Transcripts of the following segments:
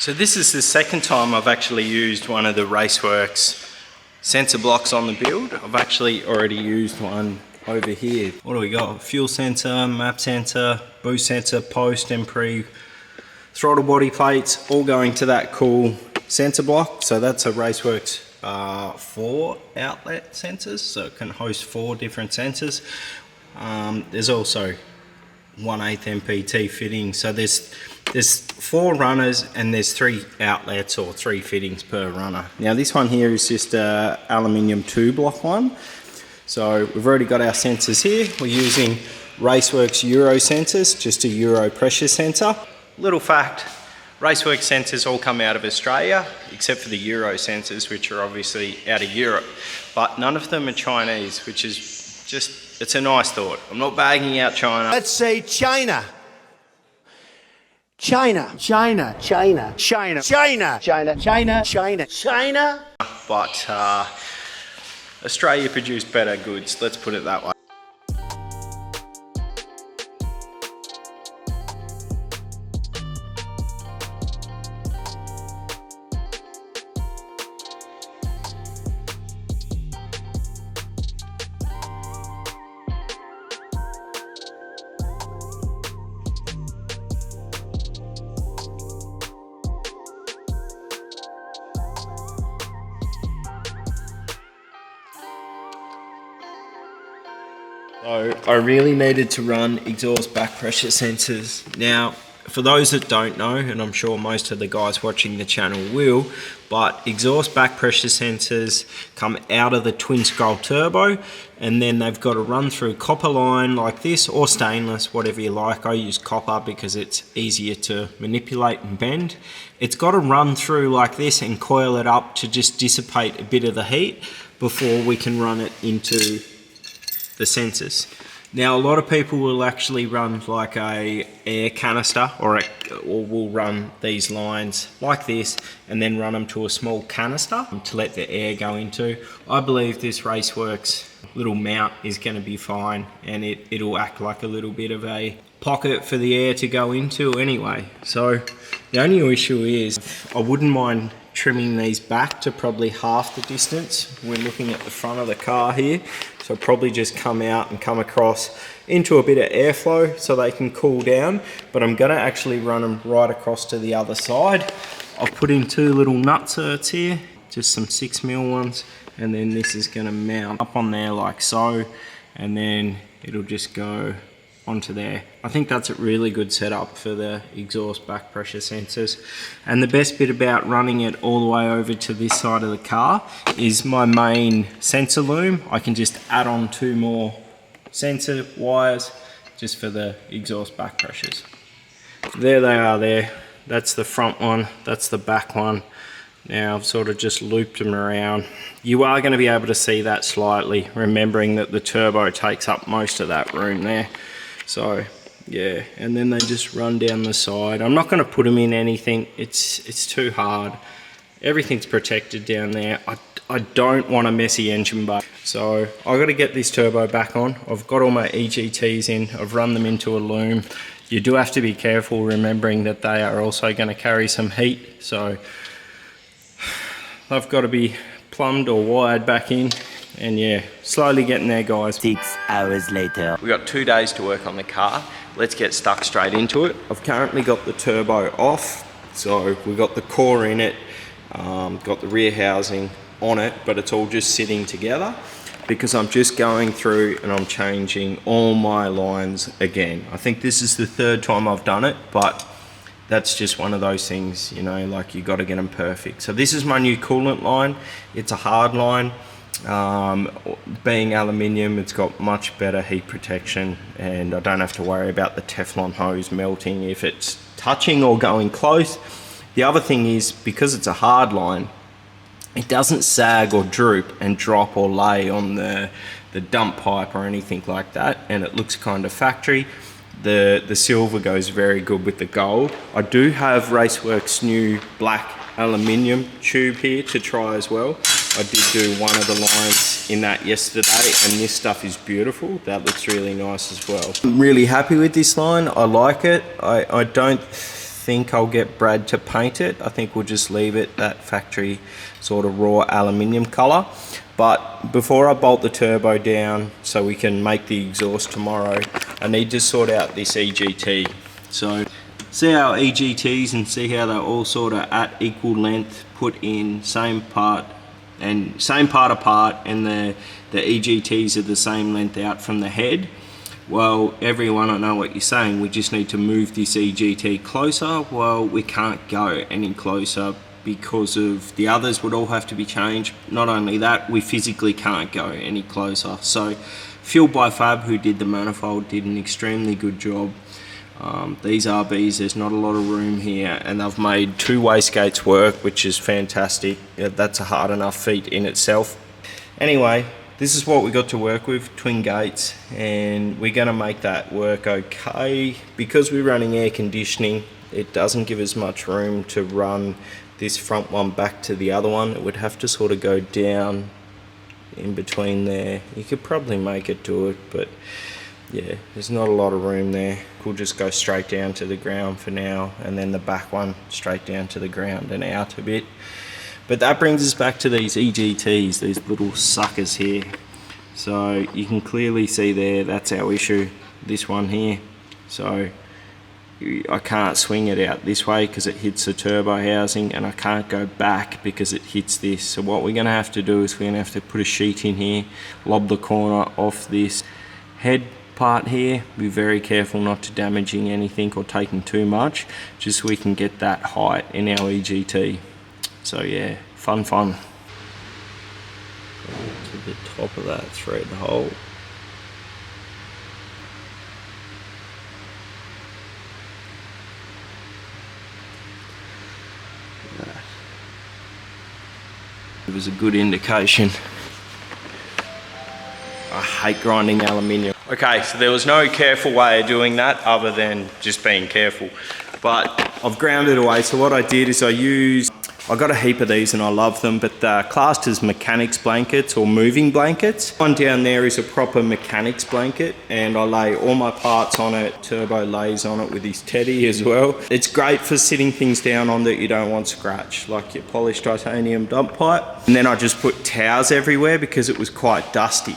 So this is the second time I've actually used one of the Raceworks sensor blocks on the build. I've actually already used one over here. What do we got? Fuel sensor, map sensor, boost sensor, post and pre, throttle body plates, all going to that cool sensor block. So that's a Raceworks 4 outlet sensors, so it can host 4 different sensors. There's also 1/8 MPT fitting, so there's 4 runners and there's 3 outlets or 3 fittings per runner. Now this one here is just a aluminium 2-block one. So we've already got our sensors here. We're using Raceworks Euro sensors, just a Euro pressure sensor. Little fact, Raceworks sensors all come out of Australia, except for the Euro sensors, which are obviously out of Europe. But none of them are Chinese, which is just, it's a nice thought. I'm not bagging out China. Let's say China. China. China. China. China. China. China. China. China. China. But Australia produced better goods, let's put it that way. So I really needed to run exhaust back pressure sensors. Now, for those that don't know, and I'm sure most of the guys watching the channel will, but exhaust back pressure sensors come out of the twin scroll turbo, and then they've got to run through copper line like this, or stainless, whatever you like. I use copper because it's easier to manipulate and bend. It's got to run through like this and coil it up to just dissipate a bit of the heat before we can run it into the sensors. Now a lot of people will actually run like a air canister, or will run these lines like this and then run them to a small canister to let the air go into. I believe this Raceworks little mount is going to be fine, and it'll act like a little bit of a pocket for the air to go into anyway. So the only issue is I wouldn't mind trimming these back to probably half the distance. We're looking at the front of the car here, so probably just come out and come across into a bit of airflow so they can cool down, but I'm gonna actually run them right across to the other side. I've put in 2 little nutserts here, just some 6mm ones, and then this is gonna mount up on there like so, and then it'll just go onto there. I think that's a really good setup for the exhaust back pressure sensors. And the best bit about running it all the way over to this side of the car is my main sensor loom. I can just add on 2 more sensor wires just for the exhaust back pressures. There they are there. That's the front one, that's the back one. Now I've sort of just looped them around. You are going to be able to see that slightly, remembering that the turbo takes up most of that room there. So yeah, and then they just run down the side. I'm not going to put them in anything, it's too hard. Everything's protected down there. I don't want a messy engine bay. So I've got to get this turbo back on. I've got all my EGTs in, I've run them into a loom. You do have to be careful, remembering that they are also going to carry some heat. So I've got to be plumbed or wired back in. And yeah, slowly getting there, guys. 6 hours later. We've got 2 days to work on the car. Let's get stuck straight into it. I've currently got the turbo off. So we've got the core in it, got the rear housing on it, but it's all just sitting together because I'm just going through and I'm changing all my lines again. I think this is the 3rd time I've done it, but that's just one of those things, you know, like you got to get them perfect. So this is my new coolant line. It's a hard line. Being aluminium, it's got much better heat protection, and I don't have to worry about the Teflon hose melting if it's touching or going close. The other thing is, because it's a hard line, it doesn't sag or droop and drop or lay on the dump pipe or anything like that, and it looks kind of factory. The silver goes very good with the gold. I do have Raceworks' new black aluminium tube here to try as well. I did do one of the lines in that yesterday, and this stuff is beautiful. That looks really nice as well. I'm really happy with this line. I like it. I don't think I'll get Brad to paint it. I think we'll just leave it that factory sort of raw aluminium color. But before I bolt the turbo down so we can make the exhaust tomorrow, I need to sort out this EGT. So see our EGTs and see how they're all sort of at equal length, put in same part apart, and the EGTs are the same length out from the head. Well, everyone, I know what you're saying, we just need to move this EGT closer. Well, we can't go any closer because of the others would all have to be changed. Not only that, we physically can't go any closer. So Fueled by Fab, who did the manifold, did an extremely good job. These RBs, there's not a lot of room here, and they've made 2 wastegates work, which is fantastic. That's a hard enough feat in itself. Anyway, this is what we got to work with, twin gates, and we're gonna make that work okay. Because we're running air conditioning, it doesn't give us much room to run this front one back to the other one. It would have to sort of go down in between there. You could probably make it do it, but yeah, there's not a lot of room there. We'll just go straight down to the ground for now, and then the back one straight down to the ground and out a bit. But that brings us back to these EGTs, these little suckers here. So you can clearly see there, that's our issue, this one here. So I can't swing it out this way because it hits the turbo housing, and I can't go back because it hits this. So what we're gonna have to do is we're gonna have to put a sheet in here, lob the corner off this head part here. Be very careful not to damaging anything or taking too much, just so we can get that height in our EGT. So yeah, fun. To the top of that thread hole. It was a good indication. I hate grinding aluminium. Okay, so there was no careful way of doing that other than just being careful. But I've ground it away. So what I did is I got a heap of these and I love them, but they're classed as mechanics blankets or moving blankets. One down there is a proper mechanics blanket, and I lay all my parts on it. Turbo lays on it with his teddy as well. It's great for sitting things down on that you don't want scratch, like your polished titanium dump pipe. And then I just put towels everywhere because it was quite dusty.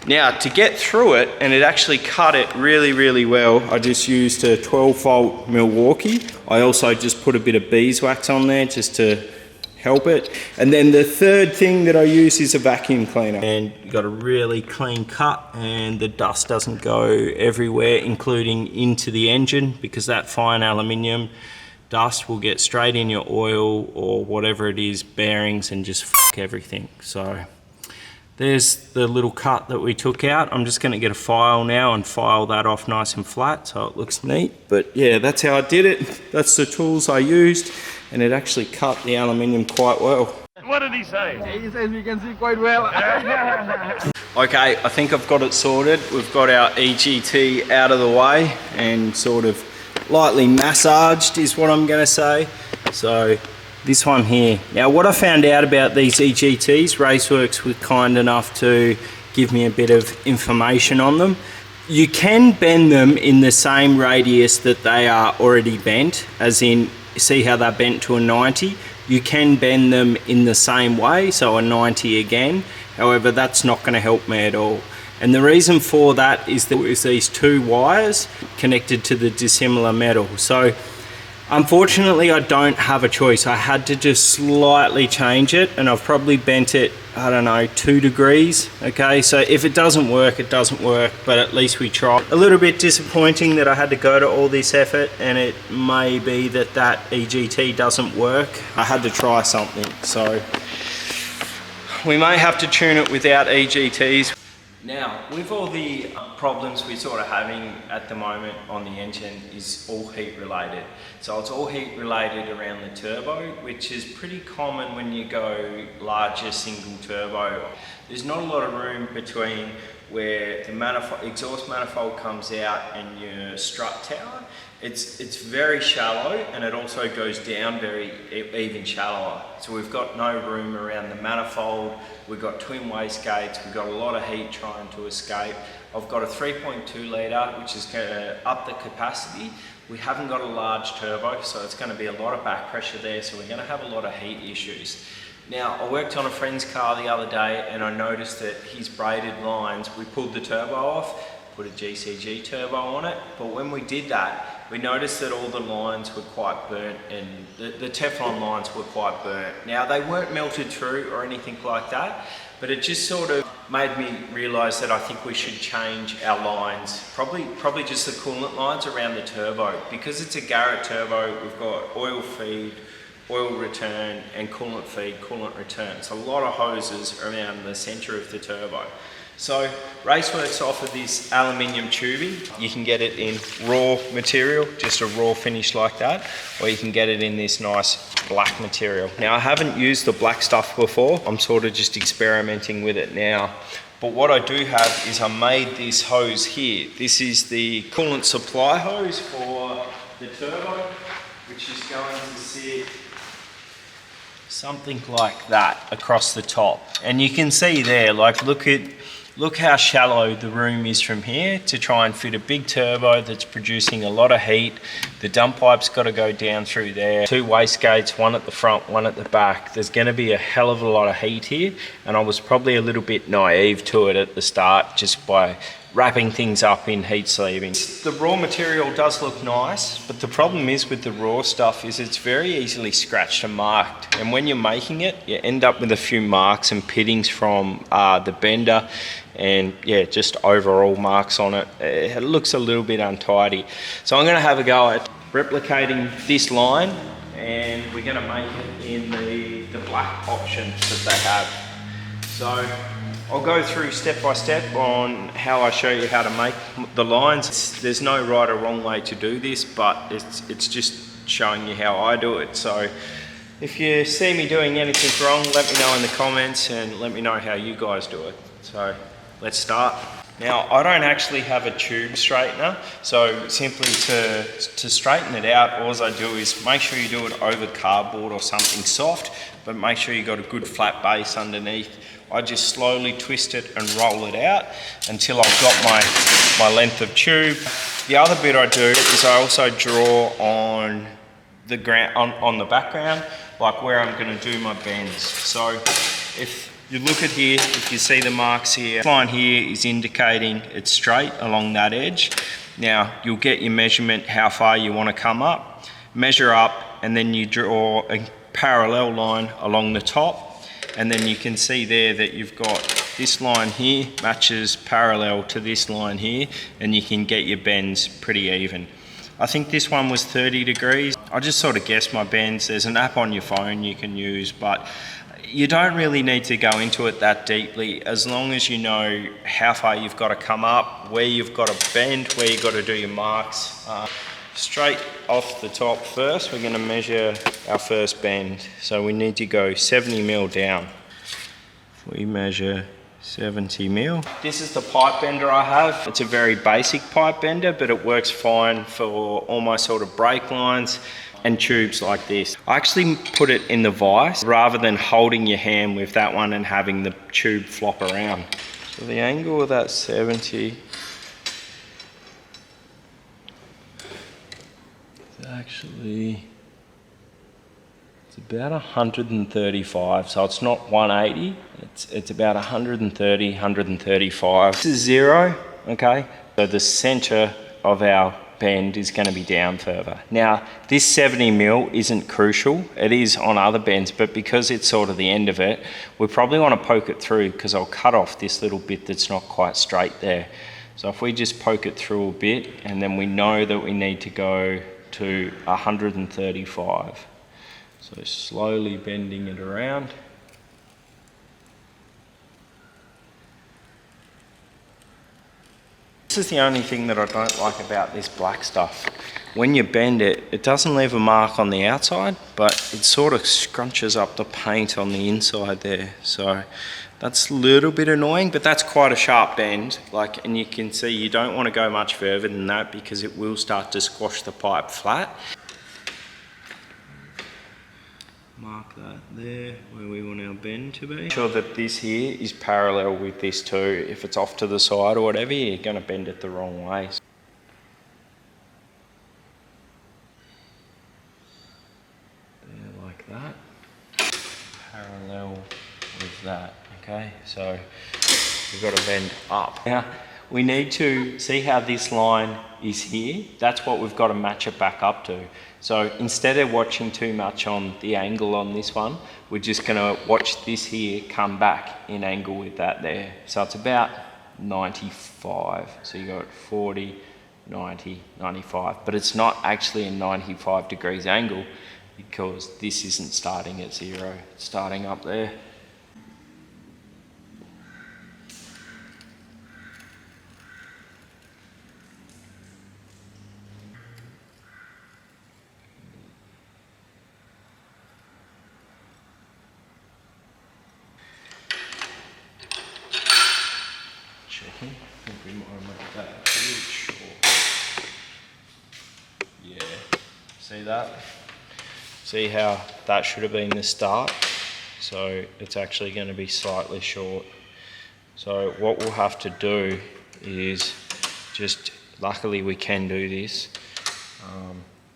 Now, to get through it, and it actually cut it really well, I just used a 12-volt Milwaukee. I also just put a bit of beeswax on there just to help it. And then the third thing that I use is a vacuum cleaner. And you got a really clean cut, and the dust doesn't go everywhere, including into the engine, because that fine aluminium dust will get straight in your oil or whatever it is, bearings, and just fuck everything. So there's the little cut that we took out. I'm just gonna get a file now and file that off nice and flat so it looks neat. But yeah, that's how I did it. That's the tools I used, and it actually cut the aluminium quite well. What did he say? He says we can see quite well. Okay, I think I've got it sorted. We've got our EGT out of the way and sort of lightly massaged is what I'm gonna say. So this one here. Now what I found out about these EGTs, Raceworks were kind enough to give me a bit of information on them. You can bend them in the same radius that they are already bent, as in, see how they're bent to a 90? You can bend them in the same way, so a 90 again. However, that's not going to help me at all. And the reason for that is that there's these 2 wires connected to the dissimilar metal. So unfortunately, I don't have a choice. I had to just slightly change it, and I've probably bent it, I don't know, 2 degrees. Okay, so if it doesn't work, it doesn't work, but at least we tried. A little bit disappointing that I had to go to all this effort, and it may be that that EGT doesn't work. I had to try something, so we may have to tune it without EGTs. Now, with all the problems we're sort of having at the moment on the engine is all heat related. So it's all heat related around the turbo, which is pretty common when you go larger single turbo. There's not a lot of room between where the exhaust manifold comes out and your strut tower. It's very shallow, and it also goes down even shallower. So we've got no room around the manifold. We've got twin wastegates. We've got a lot of heat trying to escape. I've got a 3.2 litre, which is going to up the capacity. we haven't got a large turbo, so it's going to be a lot of back pressure there, so we're going to have a lot of heat issues. Now, I worked on a friend's car the other day and I noticed that his braided lines, we pulled the turbo off, put a GCG turbo on it, but when we did that, we noticed that all the lines were quite burnt and the Teflon lines were quite burnt. Now, they weren't melted through or anything like that, but it just sort of made me realise that I think we should change our lines, probably just the coolant lines around the turbo. Because it's a Garrett turbo, we've got oil feed, oil return and coolant feed, coolant return. It's a lot of hoses around the centre of the turbo. So Raceworks offer this aluminium tubing. You can get it in raw material, just a raw finish like that, or you can get it in this nice black material. Now I haven't used the black stuff before. I'm sort of just experimenting with it now. But what I do have is I made this hose here. This is the coolant supply hose for the turbo, which is going to sit something like that across the top. And you can see there, like look how shallow the room is from here to try and fit a big turbo that's producing a lot of heat. The dump pipe's got to go down through there. 2 wastegates, one at the front, one at the back. There's going to be a hell of a lot of heat here, and I was probably a little bit naive to it at the start just by wrapping things up in heat sleeving. The raw material does look nice, but the problem is with the raw stuff is it's very easily scratched and marked. And when you're making it, you end up with a few marks and pittings from the bender, and yeah, just overall marks on it. It looks a little bit untidy. So I'm gonna have a go at replicating this line, and we're gonna make it in the black option that they have. So I'll go through step by step on how I show you how to make the lines. There's no right or wrong way to do this, but it's just showing you how I do it. So if you see me doing anything wrong, let me know in the comments and let me know how you guys do it. So let's start. Now, I don't actually have a tube straightener, so simply to straighten it out, all I do is make sure you do it over cardboard or something soft, but make sure you got a good flat base underneath. I just slowly twist it and roll it out until I've got my length of tube. The other bit I do is I also draw on the ground, on the background, like where I'm going to do my bends. So if you look at here, if you see the marks here, this line here is indicating it's straight along that edge. Now you'll get your measurement how far you want to come up, measure up, and then you draw a parallel line along the top. And then you can see there that you've got this line here matches parallel to this line here, and you can get your bends pretty even. I think this one was 30 degrees. I just sort of guessed my bends. There's an app on your phone you can use, but you don't really need to go into it that deeply as long as you know how far you've got to come up, where you've got to bend, where you've got to do your marks. Straight off the top first, we're going to measure our first bend. So we need to go 70 mil down. We measure 70 mil. This is the pipe bender I have. It's a very basic pipe bender, but it works fine for all my sort of brake lines and tubes like this. I actually put it in the vise rather than holding your hand with that one and having the tube flop around. So the angle of that 70 actually, it's about 135, so it's not 180, it's about 130, 135. This is 0, okay? So the center of our bend is going to be down further. Now, this 70 mil isn't crucial. It is on other bends, but because it's sort of the end of it, we probably want to poke it through because I'll cut off this little bit that's not quite straight there. So if we just poke it through a bit, and then we know that we need to go to 135. So slowly bending it around. This is the only thing that I don't like about this black stuff. When you bend it, it doesn't leave a mark on the outside, but it sort of scrunches up the paint on the inside there. So that's a little bit annoying, but that's quite a sharp bend. And you can see you don't want to go much further than that because it will start to squash the pipe flat. Mark that there where we want our bend to be. Make sure that this here is parallel with this too. If it's off to the side or whatever, you're going to bend it the wrong way. that parallel with that, okay? So we've got to bend up. Now, we need to see how this line is here. That's what we've got to match it back up to. So instead of watching too much on the angle on this one, we're just gonna watch this here come back in angle with that there. So it's about 95. So you got 40, 90, 95, but it's not actually a 95 degrees angle because this isn't starting at 0, it's starting up there. Checking, I think we might make that a bit short. Yeah, see that? See how that should have been the start? So it's actually going to be slightly short. So what we'll have to do is just, luckily we can do this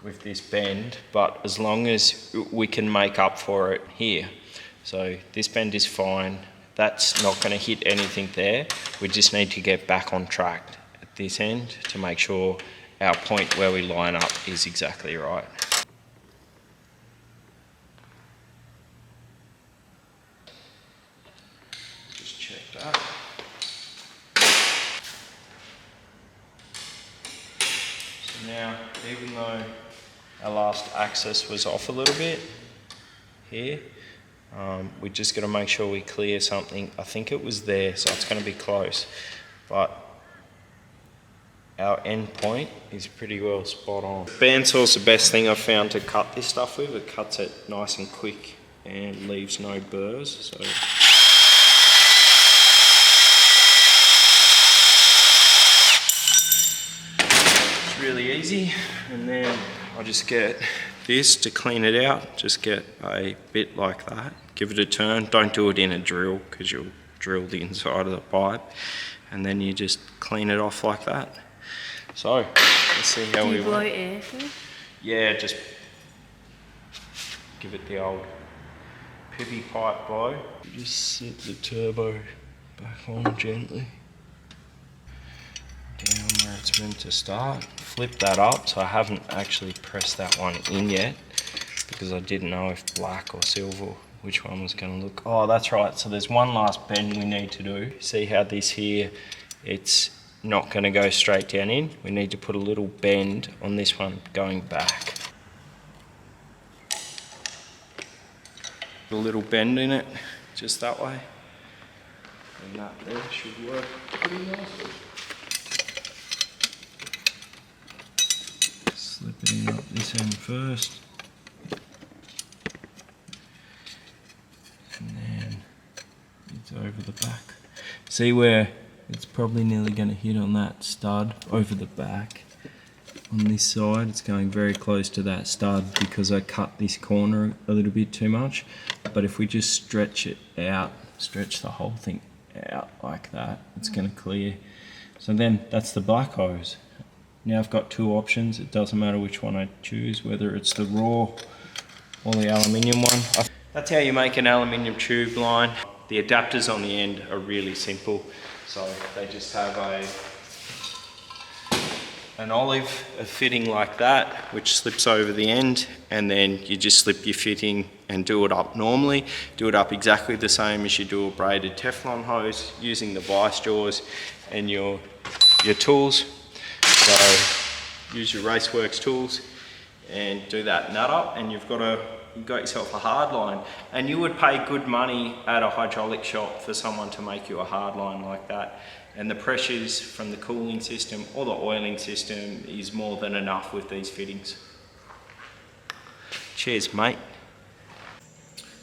with this bend, but as long as we can make up for it here. So this bend is fine. That's not going to hit anything there. We just need to get back on track at this end to make sure our point where we line up is exactly right. Just check that. So now, even though our last axis was off a little bit here, we're just going to make sure we clear something. I think it was there, so it's going to be close. But our end point is pretty well spot on. Bandsaw's the best thing I've found to cut this stuff with. It cuts it nice and quick and leaves no burrs. So it's really easy. And then I just get this to clean it out. Just get a bit like that. Give it a turn. Don't do it in a drill because you'll drill the inside of the pipe. And then you just clean it off like that. So, let's see how we blow air through? Yeah, just give it the old pippy pipe blow. Just slip the turbo back on gently. Down where it's meant to start. Flip that up, so I haven't actually pressed that one in yet because I didn't know if black or silver, which one was going to look. Oh, that's right. So there's one last bend we need to do. See how this here, it's not going to go straight down in. We need to put a little bend on this one going back. Put a little bend in it, just that way. And that there should work pretty nicely. Slip it in up this end first. And then it's over the back. See where it's probably nearly going to hit on that stud over the back. On this side, it's going very close to that stud because I cut this corner a little bit too much. But if we just stretch it out, stretch the whole thing out like that, it's going to clear. So then that's the black hose. Now I've got two options. It doesn't matter which one I choose, whether it's the raw or the aluminium one. That's how you make an aluminium tube line. The adapters on the end are really simple. So they just have an olive fitting like that, which slips over the end, and then you just slip your fitting and do it up normally. Do it up exactly the same as you do a braided Teflon hose using the vice jaws and your tools. So use your Raceworks tools and do that nut up, and you've got yourself a hard line. And you would pay good money at a hydraulic shop for someone to make you a hard line like that. And the pressures from the cooling system or the oiling system is more than enough with these fittings. Cheers, mate.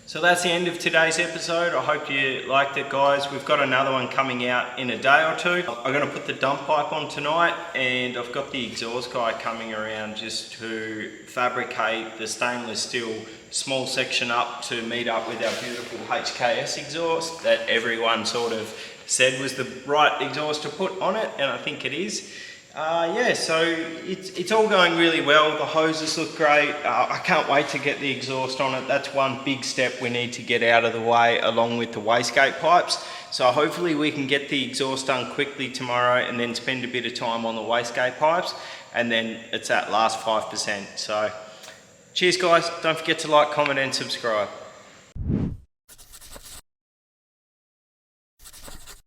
So that's the end of today's episode. I hope you liked it, guys. We've got another one coming out in a day or two. I'm going to put the dump pipe on tonight, and I've got the exhaust guy coming around just to fabricate the stainless steel small section up to meet up with our beautiful HKS exhaust that everyone sort of said was the right exhaust to put on it, and I think it is. Yeah, so it's all going really well. The hoses look great. I can't wait to get the exhaust on it. That's one big step we need to get out of the way, along with the wastegate pipes. So hopefully we can get the exhaust done quickly tomorrow and then spend a bit of time on the wastegate pipes, and then it's that last 5%. So cheers guys, don't forget to like, comment and subscribe.